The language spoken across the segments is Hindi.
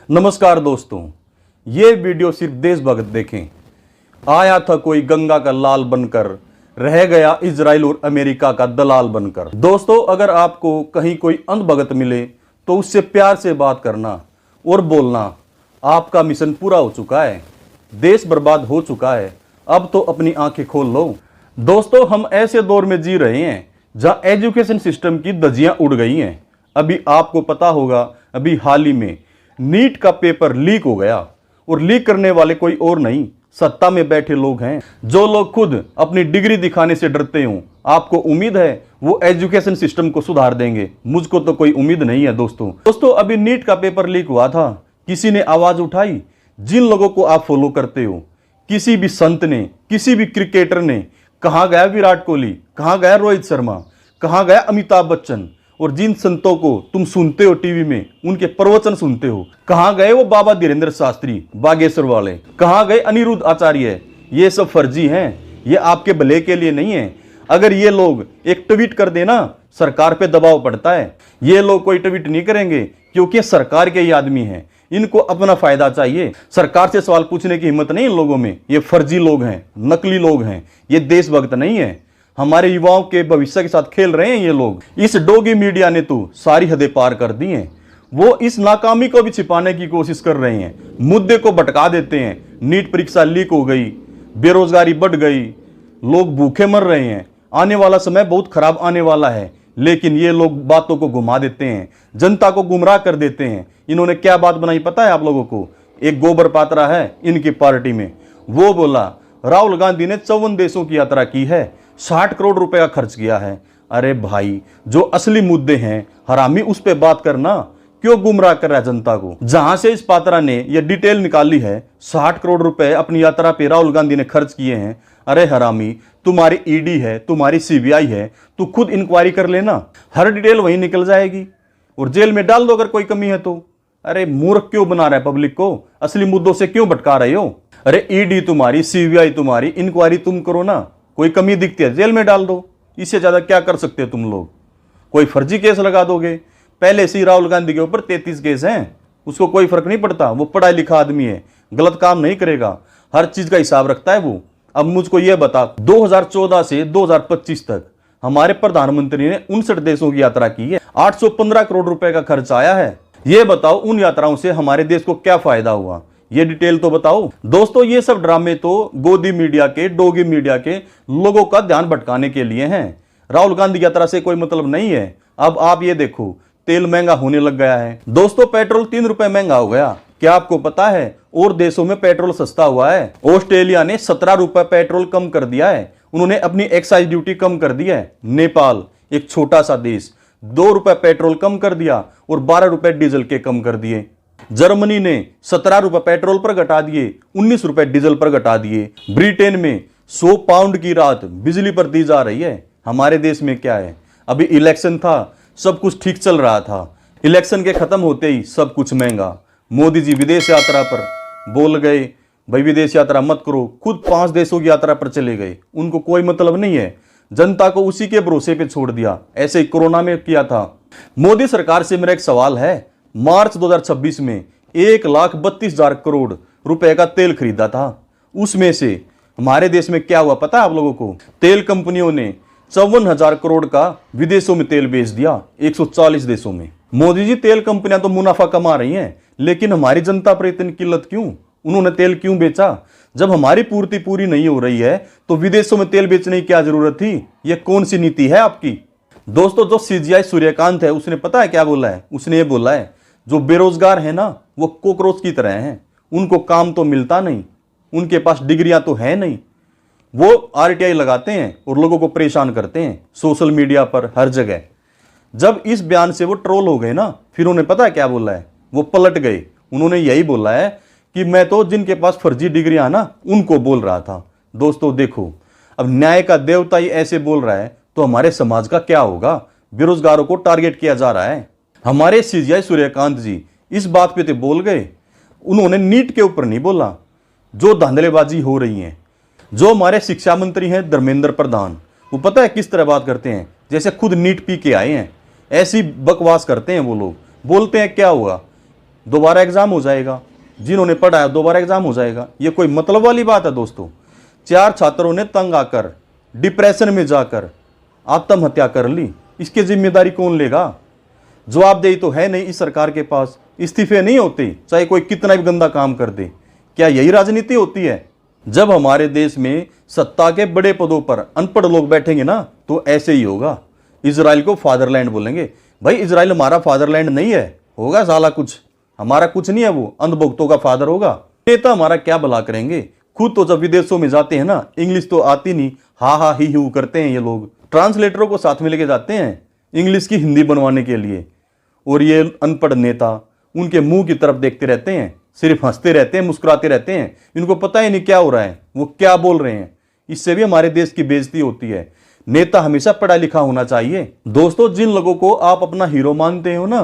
नमस्कार दोस्तों, ये वीडियो सिर्फ देशभक्त देखें। आया था कोई गंगा का लाल बनकर, रह गया इजराइल और अमेरिका का दलाल बनकर। दोस्तों, अगर आपको कहीं कोई अंधभगत मिले तो उससे प्यार से बात करना और बोलना, आपका मिशन पूरा हो चुका है, देश बर्बाद हो चुका है, अब तो अपनी आंखें खोल लो। दोस्तों, हम ऐसे दौर में जी रहे हैं जहां एजुकेशन सिस्टम की धज्जियां उड़ गई हैं। अभी आपको पता होगा, अभी हाल ही में नीट का पेपर लीक हो गया और लीक करने वाले कोई और नहीं, सत्ता में बैठे लोग हैं। जो लोग खुद अपनी डिग्री दिखाने से डरते हो, आपको उम्मीद है वो एजुकेशन सिस्टम को सुधार देंगे? मुझको तो कोई उम्मीद नहीं है। दोस्तों, अभी नीट का पेपर लीक हुआ था, किसी ने आवाज उठाई? जिन लोगों को आप फॉलो करते हो, किसी भी संत ने, किसी भी क्रिकेटर ने, कहां गया विराट कोहली, कहां गया रोहित शर्मा, कहां गया अमिताभ बच्चन? और जिन संतों को तुम सुनते हो टीवी में, उनके प्रवचन सुनते हो, कहां गए वो बाबा धीरेन्द्र शास्त्री बागेश्वर वाले, कहां गए अनिरुद्ध आचार्य? ये सब फर्जी हैं, ये आपके भले के लिए नहीं है। अगर ये लोग एक ट्वीट कर देना, सरकार पे दबाव पड़ता है। ये लोग कोई ट्वीट नहीं करेंगे क्योंकि सरकार के ही आदमी हैं, इनको अपना फायदा चाहिए। सरकार से सवाल पूछने की हिम्मत नहीं इन लोगों में। ये फर्जी लोग हैं, नकली लोग हैं, ये देशभक्त नहीं है। हमारे युवाओं के भविष्य के साथ खेल रहे हैं ये लोग। इस डोगी मीडिया ने तो सारी हदें पार कर दी हैं। वो इस नाकामी को भी छिपाने की कोशिश कर रहे हैं, मुद्दे को भटका देते हैं। नीट परीक्षा लीक हो गई, बेरोजगारी बढ़ गई, लोग भूखे मर रहे हैं, आने वाला समय बहुत खराब आने वाला है, लेकिन ये लोग बातों को घुमा देते हैं, जनता को गुमराह कर देते हैं। इन्होंने क्या बात बनाई पता है आप लोगों को? एक गोबर पात्रा है इनकी पार्टी में, वो बोला राहुल गांधी ने 54 देशों की यात्रा की है, 60 करोड़ रुपए का खर्च किया है। अरे भाई, जो असली मुद्दे हैं हरामी, उस पे बात करना, क्यों गुमराह कर रहा है जनता को? जहां से इस पात्रा ने यह डिटेल निकाली है, 60 करोड़ रुपए अपनी यात्रा पे राहुल गांधी ने खर्च किए हैं। अरे हरामी, तुम्हारी ईडी है, तुम्हारी सीबीआई है, तू खुद इंक्वायरी कर लेना, हर डिटेल वहीं निकल जाएगी और जेल में डाल दो अगर कोई कमी है तो। अरे मूर्ख क्यों बना रहा है पब्लिक को? असली मुद्दों से क्यों भटका रहे हो? अरे ईडी तुम्हारी, सीबीआई तुम्हारी, इंक्वायरी तुम करो ना, कोई कमी दिखती है जेल में डाल दो। इससे ज्यादा क्या कर सकते हो तुम लोग? कोई फर्जी केस लगा दोगे? पहले से ही राहुल गांधी के ऊपर 33 केस हैं, उसको कोई फर्क नहीं पड़ता। वो पढ़ा लिखा आदमी है, गलत काम नहीं करेगा, हर चीज का हिसाब रखता है वो। अब मुझको यह बता, 2014 से 2025 तक हमारे प्रधानमंत्री ने 59 देशों की यात्रा की है, 815 करोड़ रुपए का खर्च आया है। ये बताओ, उन यात्राओं से हमारे देश को क्या फायदा हुआ? ये डिटेल तो बताओ। दोस्तों, ये सब ड्रामे तो गोदी मीडिया के, डोगी मीडिया के लोगों का ध्यान भटकाने के लिए हैं। राहुल गांधी यात्रा से कोई मतलब नहीं है। अब आप ये देखो, तेल महंगा होने लग गया है। दोस्तों, पेट्रोल 3 रुपए महंगा हो गया। क्या आपको पता है और देशों में पेट्रोल सस्ता हुआ है? ऑस्ट्रेलिया ने 17 रुपए पेट्रोल कम कर दिया है, उन्होंने अपनी एक्साइज ड्यूटी कम कर दी है। नेपाल, एक छोटा सा देश, 2 रुपए पेट्रोल कम कर दिया और 12 रुपए डीजल के कम कर दिए। जर्मनी ने 17 रुपए पेट्रोल पर घटा दिए, 19 रुपए डीजल पर घटा दिए। ब्रिटेन में 100 पाउंड की राहत बिजली पर दी जा रही है। हमारे देश में क्या है? अभी इलेक्शन था, सब कुछ ठीक चल रहा था, इलेक्शन के खत्म होते ही सब कुछ महंगा। मोदी जी विदेश यात्रा पर बोल गए, भाई विदेश यात्रा मत करो, खुद 5 देशों की यात्रा पर चले गए। उनको कोई मतलब नहीं है, जनता को उसी के भरोसे पे छोड़ दिया। ऐसे ही कोरोना में किया था। मोदी सरकार से मेरा एक सवाल है, मार्च 2026 में 1,32,000 करोड़ रुपए का तेल खरीदा था, उसमें से हमारे देश में क्या हुआ पता है आप लोगों को? तेल कंपनियों ने 54,000 करोड़ का विदेशों में तेल बेच दिया, 140 देशों में। मोदी जी, तेल कंपनियां तो मुनाफा कमा रही हैं, लेकिन हमारी जनता पर इतनी किल्लत क्यों? उन्होंने तेल क्यों बेचा? जब हमारी पूर्ति पूरी नहीं हो रही है तो विदेशों में तेल बेचने की क्या जरूरत थी? यह कौन सी नीति है आपकी? दोस्तों, जो सीजीआई सूर्यकांत है, उसने पता है क्या बोला है? उसने ये बोला है, जो बेरोजगार है ना, वो कॉकरोच की तरह हैं, उनको काम तो मिलता नहीं, उनके पास डिग्रियां तो है नहीं, वो आरटीआई लगाते हैं और लोगों को परेशान करते हैं सोशल मीडिया पर, हर जगह। जब इस बयान से वो ट्रोल हो गए ना, फिर उन्हें पता है क्या बोला है? वो पलट गए। उन्होंने यही बोला है कि मैं तो जिनके पास फर्जी डिग्रियां ना, उनको बोल रहा था। दोस्तों देखो, अब न्याय का देवता ही ऐसे बोल रहा है तो हमारे समाज का क्या होगा? बेरोजगारों को टारगेट किया जा रहा है। हमारे सीजीआई सूर्यकांत जी इस बात पे तो बोल गए, उन्होंने नीट के ऊपर नहीं बोला। जो धांधलेबाजी हो रही है, जो हमारे शिक्षा मंत्री हैं धर्मेंद्र प्रधान, वो पता है किस तरह बात करते हैं? जैसे खुद नीट पी के आए हैं, ऐसी बकवास करते हैं वो लोग। बोलते हैं क्या हुआ, दोबारा एग्जाम हो जाएगा, जिन्होंने पढ़ा है दोबारा एग्जाम हो जाएगा। ये कोई मतलब वाली बात है दोस्तों? 4 छात्रों ने तंग आकर डिप्रेशन में जाकर आत्महत्या कर ली, इसकी जिम्मेदारी कौन लेगा? जवाबदेही तो है नहीं इस सरकार के पास, इस्तीफे नहीं होते चाहे कोई कितना भी गंदा काम कर दे। क्या यही राजनीति होती है? जब हमारे देश में सत्ता के बड़े पदों पर अनपढ़ लोग बैठेंगे ना तो ऐसे ही होगा। इजराइल को फादरलैंड बोलेंगे। भाई इजराइल हमारा फादरलैंड नहीं है, होगा साला कुछ, हमारा कुछ नहीं है, वो अंधभक्तों का फादर होगा। नेता हमारा क्या भला करेंगे? खुद तो जब विदेशों में जाते हैं ना, इंग्लिश तो आती नहीं, हा हा ही हू करते हैं ये लोग। ट्रांसलेटरों को साथ में लेके जाते हैं इंग्लिश की हिंदी बनवाने के लिए, और ये अनपढ़ नेता उनके मुंह की तरफ देखते रहते हैं, सिर्फ हंसते रहते हैं, मुस्कुराते रहते हैं। इनको पता ही नहीं क्या हो रहा है, वो क्या बोल रहे हैं। इससे भी हमारे देश की बेइज्जती होती है। नेता हमेशा पढ़ा लिखा होना चाहिए। दोस्तों, जिन लोगों को आप अपना हीरो मानते हो ना,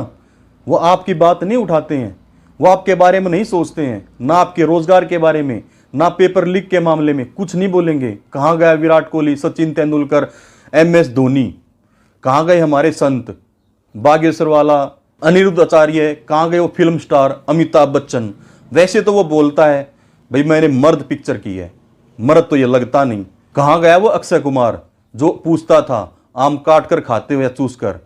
वो आपकी बात नहीं उठाते हैं, वो आपके बारे में नहीं सोचते हैं, ना आपके रोजगार के बारे में, ना पेपर लीक के मामले में कुछ नहीं बोलेंगे। कहाँ गया विराट कोहली, सचिन तेंदुलकर, MS धोनी? कहाँ गए हमारे संत बागेश्वर वाला अनिरुद्ध आचार्य? कहाँ गए वो फिल्म स्टार अमिताभ बच्चन? वैसे तो वो बोलता है भाई मैंने मर्द पिक्चर की है, मर्द तो ये लगता नहीं। कहाँ गया वो अक्षय कुमार जो पूछता था आम काट कर खाते हो या चूस कर?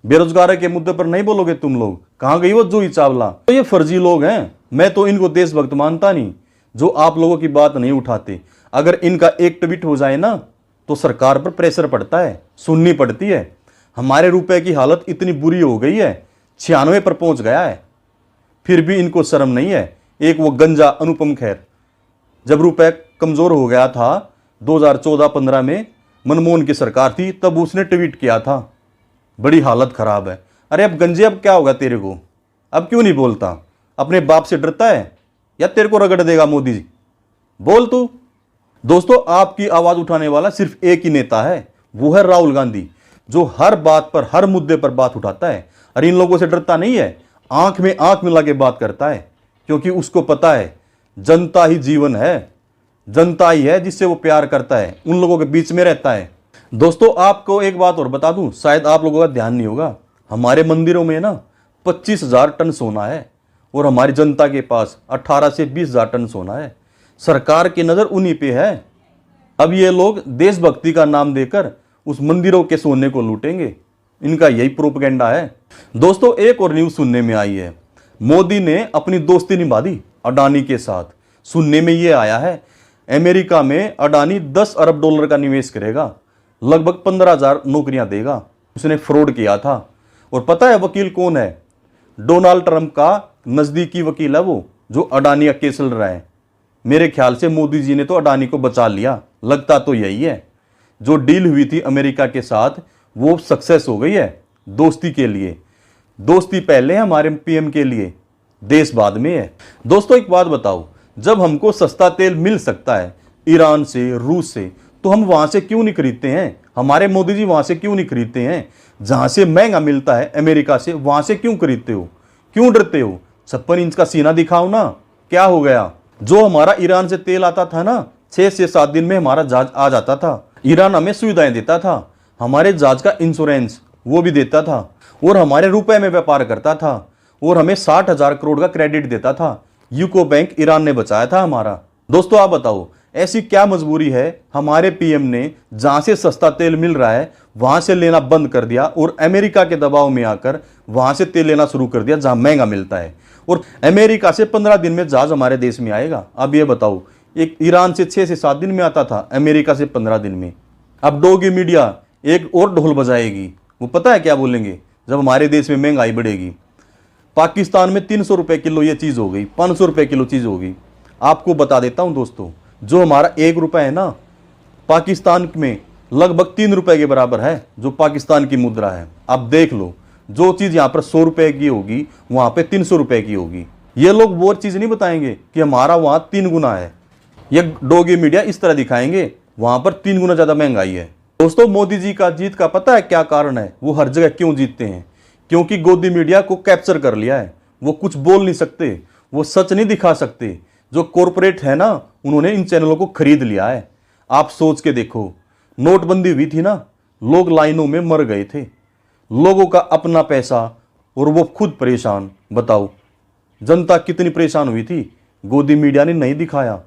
बेरोजगारी के मुद्दे पर नहीं बोलोगे तुम लोग? कहाँ गई वो जूही चावला? तो ये फर्जी लोग हैं। मैं तो इनको देशभक्त मानता नहीं जो आप लोगों की बात नहीं उठाते। अगर इनका एक ट्वीट हो जाए ना तो सरकार पर प्रेशर पड़ता है, सुननी पड़ती है। हमारे रुपए की हालत इतनी बुरी हो गई है, 96 पर पहुंच गया है, फिर भी इनको शर्म नहीं है। एक वो गंजा अनुपम खेर, जब रुपए कमजोर हो गया था 2014-15 में, मनमोहन की सरकार थी, तब उसने ट्वीट किया था बड़ी हालत खराब है। अरे अब गंजे अब क्या होगा तेरे को? अब क्यों नहीं बोलता? अपने बाप से डरता है या तेरे को रगड़ देगा मोदी जी? बोल तू। दोस्तों, आपकी आवाज उठाने वाला सिर्फ एक ही नेता है, वो है राहुल गांधी, जो हर बात पर, हर मुद्दे पर बात उठाता है। अरे इन लोगों से डरता नहीं है, आंख में आंख मिला के बात करता है, क्योंकि उसको पता है जनता ही जीवन है, जनता ही है जिससे वो प्यार करता है, उन लोगों के बीच में रहता है। दोस्तों, आपको एक बात और बता दूं, शायद आप लोगों का ध्यान नहीं होगा, हमारे मंदिरों में ना 25,000 टन सोना है और हमारी जनता के पास 18 से 20,000 टन सोना है। सरकार की नजर उन्हीं पे है। अब ये लोग देशभक्ति का नाम देकर उस मंदिरों के सोने को लूटेंगे, इनका यही प्रोपेगेंडा है। दोस्तों, एक और न्यूज सुनने में आई है, मोदी ने अपनी दोस्ती निभा दी अडानी के साथ। सुनने में ये आया है अमेरिका में अडानी 10 अरब डॉलर का निवेश करेगा, लगभग 15,000 नौकरियां देगा। उसने फ्रॉड किया था। और पता है वकील कौन है? डोनाल्ड ट्रंप का नजदीकी वकील है वो, जो अडानी का केस लड़ रहा है। मेरे ख्याल से मोदी जी ने तो अडानी को बचा लिया, लगता तो यही है। जो डील हुई थी अमेरिका के साथ वो सक्सेस हो गई है दोस्ती के लिए। दोस्ती पहले है हमारे PM के लिए, देश बाद में है। दोस्तों, एक बात बताओ, जब हमको सस्ता तेल मिल सकता है ईरान से, रूस से, तो हम वहां से क्यों नहीं खरीदते हैं? हमारे मोदी जी वहां से क्यों नहीं खरीदते हैं? जहां से महंगा मिलता है अमेरिका से, वहां से क्यों खरीदते हो? क्यों डरते हो? 56 इंच का सीना दिखाओ ना, क्या हो गया? जो हमारा ईरान से तेल आता था ना, 6 से 7 दिन में हमारा जहाज आ जाता था। ईरान हमें सुविधाएं देता था, हमारे जहाज का इंश्योरेंस वो भी देता था, और हमारे रुपए में व्यापार करता था, और हमें 60,000 करोड़ का क्रेडिट देता था। यूको बैंक ईरान ने बचाया था हमारा। दोस्तों, आप बताओ ऐसी क्या मजबूरी है हमारे PM ने जहां से सस्ता तेल मिल रहा है वहां से लेना बंद कर दिया, और अमेरिका के दबाव में आकर वहां से तेल लेना शुरू कर दिया जहां महंगा मिलता है, और अमेरिका से 15 दिन में जहाज हमारे देश में आएगा। अब ये बताओ, एक ईरान से 6 से 7 दिन में आता था, अमेरिका से 15 दिन में। अब डोगी मीडिया एक और ढोल बजाएगी, वो पता है क्या बोलेंगे? जब हमारे देश में महंगाई बढ़ेगी, पाकिस्तान में 300 रुपए किलो ये चीज हो गई, 500 रुपए किलो चीज हो गई। आपको बता देता हूं दोस्तों, जो हमारा 1 रुपए है ना, पाकिस्तान में लगभग 3 रुपए के बराबर है, जो पाकिस्तान की मुद्रा है। अब देख लो, जो चीज यहाँ पर 100 रुपए की होगी वहां पे 300 रुपए की होगी। ये लोग वो चीज नहीं बताएंगे कि हमारा वहां 3 गुना है। ये डोगी मीडिया इस तरह दिखाएंगे वहां पर 3 गुना ज्यादा महंगाई है। दोस्तों, मोदी जी का जीत का पता है क्या कारण है? वो हर जगह क्यों जीतते हैं? क्योंकि गोदी मीडिया को कैप्चर कर लिया है। वो कुछ बोल नहीं सकते, वो सच नहीं दिखा सकते। जो कॉरपोरेट है ना, उन्होंने इन चैनलों को खरीद लिया है। आप सोच के देखो, नोटबंदी हुई थी ना, लोग लाइनों में मर गए थे, लोगों का अपना पैसा और वो खुद परेशान। बताओ, जनता कितनी परेशान हुई थी, गोदी मीडिया ने नहीं दिखाया,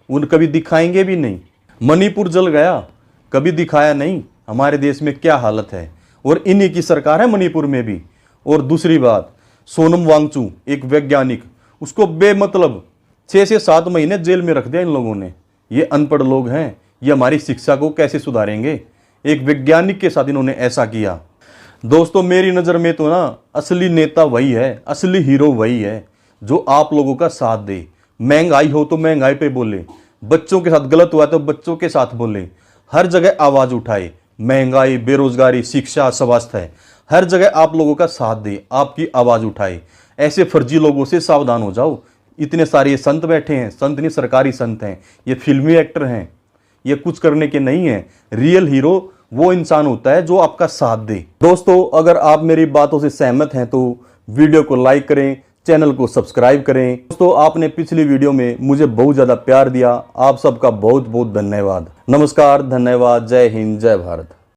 उन कभी दिखाएंगे भी नहीं। मणिपुर जल गया, कभी दिखाया नहीं हमारे देश में क्या हालत है, और इन्हीं की सरकार है मणिपुर में भी। और दूसरी बात, सोनम वांगचुक एक वैज्ञानिक, उसको बेमतलब 6 से 7 महीने जेल में रख दिया इन लोगों ने। ये अनपढ़ लोग हैं, ये हमारी शिक्षा को कैसे सुधारेंगे? एक वैज्ञानिक के साथ इन्होंने ऐसा किया। दोस्तों मेरी नज़र में तो ना असली नेता वही है, असली हीरो वही है जो आप लोगों का साथ दे। महंगाई हो तो महंगाई पे बोले, बच्चों के साथ गलत हुआ तो बच्चों के साथ बोले, हर जगह आवाज़ उठाए। महंगाई, बेरोजगारी, शिक्षा, स्वास्थ्य, हर जगह आप लोगों का साथ दे, आपकी आवाज़ उठाए। ऐसे फर्जी लोगों से सावधान हो जाओ। इतने सारे ये संत बैठे हैं, संत नहीं सरकारी संत हैं, ये फिल्मी एक्टर हैं, ये कुछ करने के नहीं हैं। रियल हीरो वो इंसान होता है जो आपका साथ दे। दोस्तों अगर आप मेरी बातों से सहमत हैं तो वीडियो को लाइक करें, चैनल को सब्सक्राइब करें। दोस्तों आपने पिछली वीडियो में मुझे बहुत ज़्यादा प्यार दिया, आप सबका बहुत बहुत धन्यवाद। नमस्कार, धन्यवाद, जय हिंद, जय भारत।